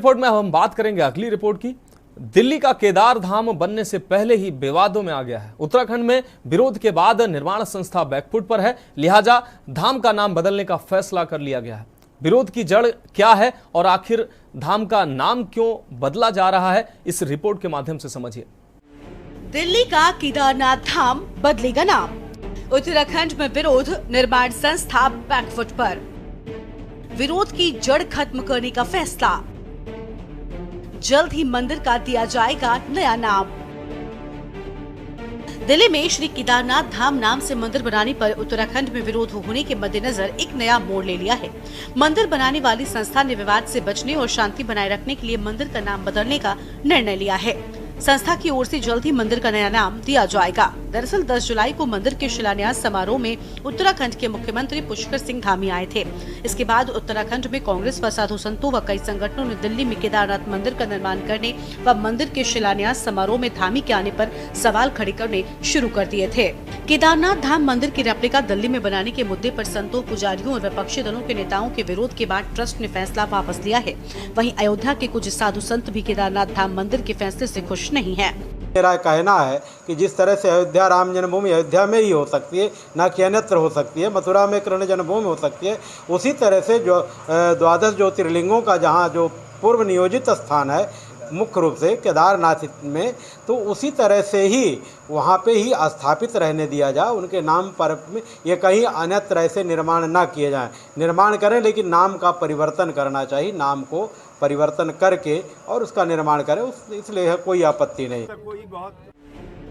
Report में हम बात करेंगे अगली रिपोर्ट की। दिल्ली का केदार धाम बनने से पहले ही विवादों में आ गया है। उत्तराखंड में विरोध के बाद निर्माण संस्था बैकफुट पर है, लिहाजा धाम का नाम बदलने का फैसला कर लिया गया है। विरोध की जड़ क्या है और आखिर धाम का नाम क्यों बदला जा रहा है, इस रिपोर्ट के माध्यम से समझिए। दिल्ली का केदारनाथ धाम बदलेगा नाम, उत्तराखंड में विरोध, निर्माण संस्था बैकफुट पर, विरोध की जड़ खत्म करने का फैसला, जल्द ही मंदिर का दिया जाएगा नया नाम। दिल्ली में श्री केदारनाथ धाम नाम से मंदिर बनाने पर उत्तराखंड में विरोध होने के मद्देनजर एक नया मोड़ ले लिया है। मंदिर बनाने वाली संस्था ने विवाद से बचने और शांति बनाए रखने के लिए मंदिर का नाम बदलने का निर्णय लिया है। संस्था की ओर से जल्द ही मंदिर का नया नाम दिया जाएगा। दरअसल 10 जुलाई को मंदिर के शिलान्यास समारोह में उत्तराखंड के मुख्यमंत्री पुष्कर सिंह धामी आए थे। इसके बाद उत्तराखंड में कांग्रेस व साधु संतों व कई संगठनों ने दिल्ली में केदारनाथ मंदिर का निर्माण करने व मंदिर के शिलान्यास समारोह में धामी के आने पर सवाल खड़े करने शुरू कर दिए थे। केदारनाथ धाम मंदिर की रेप्लिका दिल्ली में बनाने के मुद्दे पर संतों, पुजारियों और विपक्षी दलों के नेताओं के विरोध के बाद ट्रस्ट ने फैसला वापस लिया है। वहीं अयोध्या के कुछ साधु संत भी केदारनाथ धाम मंदिर के फैसले से खुश नहीं है। मेरा कहना है कि जिस तरह से अयोध्या राम जन्मभूमि अयोध्या में ही हो सकती है, न कि अन्यत्र हो सकती है, मथुरा में कृष्ण जन्मभूमि हो सकती है, उसी तरह से जो 12 ज्योतिर्लिंगों का जहाँ जो पूर्व नियोजित स्थान है मुख्य रूप से केदारनाथ में, तो उसी तरह से ही वहाँ पे ही स्थापित रहने दिया जाए। उनके नाम पर ये कहीं अन्यत्र ऐसे निर्माण ना किए जाएं। निर्माण करें लेकिन नाम का परिवर्तन करना चाहिए, नाम को परिवर्तन करके और उसका निर्माण करें, इसलिए कोई आपत्ति नहीं।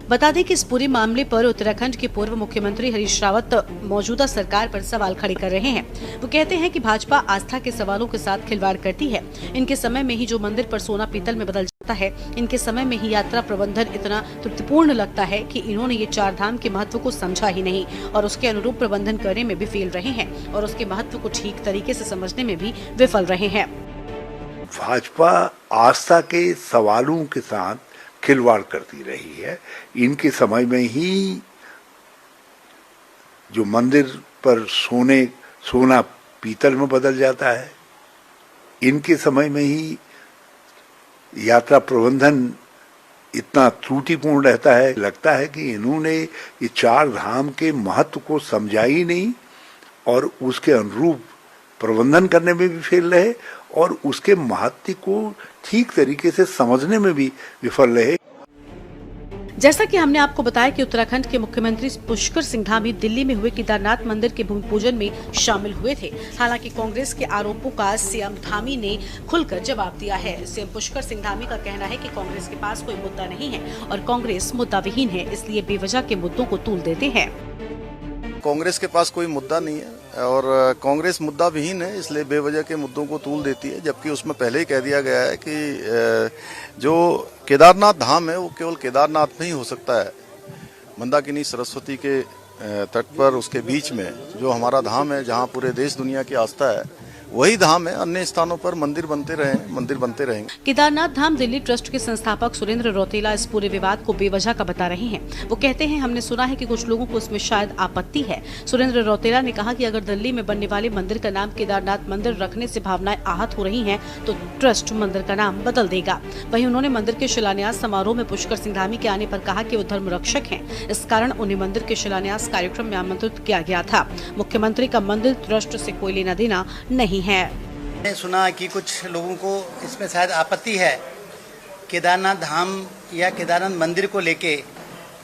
बता दें कि इस पूरे मामले पर उत्तराखंड के पूर्व मुख्यमंत्री हरीश रावत मौजूदा सरकार पर सवाल खड़े कर रहे हैं। वो कहते हैं कि भाजपा आस्था के सवालों के साथ खिलवाड़ करती है। इनके समय में ही जो मंदिर पर सोना पीतल में बदल जाता है, इनके समय में ही यात्रा प्रबंधन इतना त्रुटिपूर्ण लगता है कि इन्होंने ये 4 धाम के महत्व को समझा ही नहीं और उसके अनुरूप प्रबंधन करने में भी फेल रहे हैं और उसके महत्व को ठीक तरीके से समझने में भी विफल रहे हैं। भाजपा आस्था के सवालों के साथ खिलवाड़ करती रही है। इनके समय में ही जो मंदिर पर सोना पीतल में बदल जाता है, इनके समय में ही यात्रा प्रबंधन इतना त्रुटिपूर्ण रहता है। लगता है कि इन्होंने ये 4 धाम के महत्व को समझा ही नहीं और उसके अनुरूप प्रबंधन करने में भी फेल रहे और उसके महत्व को ठीक तरीके से समझने में भी विफल रहे। जैसा कि हमने आपको बताया कि उत्तराखंड के मुख्यमंत्री पुष्कर सिंह धामी दिल्ली में हुए केदारनाथ मंदिर के भूमि पूजन में शामिल हुए थे। हालांकि कांग्रेस के आरोपों का सीएम धामी ने खुलकर जवाब दिया है। सीएम पुष्कर सिंह धामी का कहना है कि कांग्रेस के पास कोई मुद्दा नहीं है और कांग्रेस मुद्दा विहीन है, इसलिए बेवजह के मुद्दों को तूल देते हैं। कांग्रेस के पास कोई मुद्दा नहीं है और कांग्रेस मुद्दा विहीन है, इसलिए बेवजह के मुद्दों को तूल देती है। जबकि उसमें पहले ही कह दिया गया है कि जो केदारनाथ धाम है वो केवल केदारनाथ में ही हो सकता है। मंदाकिनी सरस्वती के तट पर उसके बीच में जो हमारा धाम है, जहाँ पूरे देश दुनिया की आस्था है, वही धाम है। अन्य स्थानों पर मंदिर बनते रहेंगे। केदारनाथ धाम दिल्ली ट्रस्ट के संस्थापक सुरेंद्र रौतेला इस पूरे विवाद को बेवजह का बता रहे हैं। वो कहते हैं, हमने सुना है कि कुछ लोगों को इसमें शायद आपत्ति है। सुरेंद्र रौतेला ने कहा कि अगर दिल्ली में बनने वाले मंदिर का नाम केदारनाथ मंदिर रखने से भावनाएं आहत हो रही हैं, तो ट्रस्ट मंदिर का नाम बदल देगा। वहीं उन्होंने मंदिर के शिलान्यास समारोह में पुष्कर सिंह धामी के आने पर कहा कि वो धर्म रक्षक हैं, इस कारण उन्हें मंदिर के शिलान्यास कार्यक्रम में आमंत्रित किया गया था। मुख्यमंत्री का मंदिर ट्रस्ट से कोई लेना देना नहीं है। मैंने सुना कि कुछ लोगों को इसमें शायद आपत्ति है केदारनाथ धाम या केदारनाथ मंदिर को लेके।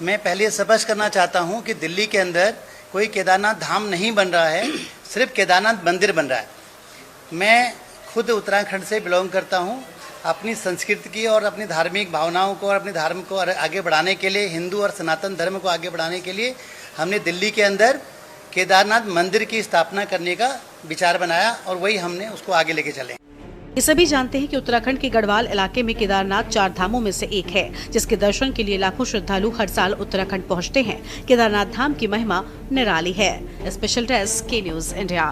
मैं पहले स्पष्ट करना चाहता हूं कि दिल्ली के अंदर कोई केदारनाथ धाम नहीं बन रहा है, सिर्फ केदारनाथ मंदिर बन रहा है। मैं खुद उत्तराखंड से बिलोंग करता हूं। अपनी संस्कृति की और अपनी धार्मिक भावनाओं को और अपने धर्म को आगे बढ़ाने के लिए, हिंदू और सनातन धर्म को आगे बढ़ाने के लिए हमने दिल्ली के अंदर केदारनाथ मंदिर की स्थापना करने का विचार बनाया और वही हमने उसको आगे लेके चले। ये सभी जानते हैं कि उत्तराखंड के गढ़वाल इलाके में केदारनाथ 4 धामों में से एक है, जिसके दर्शन के लिए लाखों श्रद्धालु हर साल उत्तराखंड पहुंचते हैं। केदारनाथ धाम की महिमा निराली है। स्पेशल डेस्क के न्यूज़ इंडिया।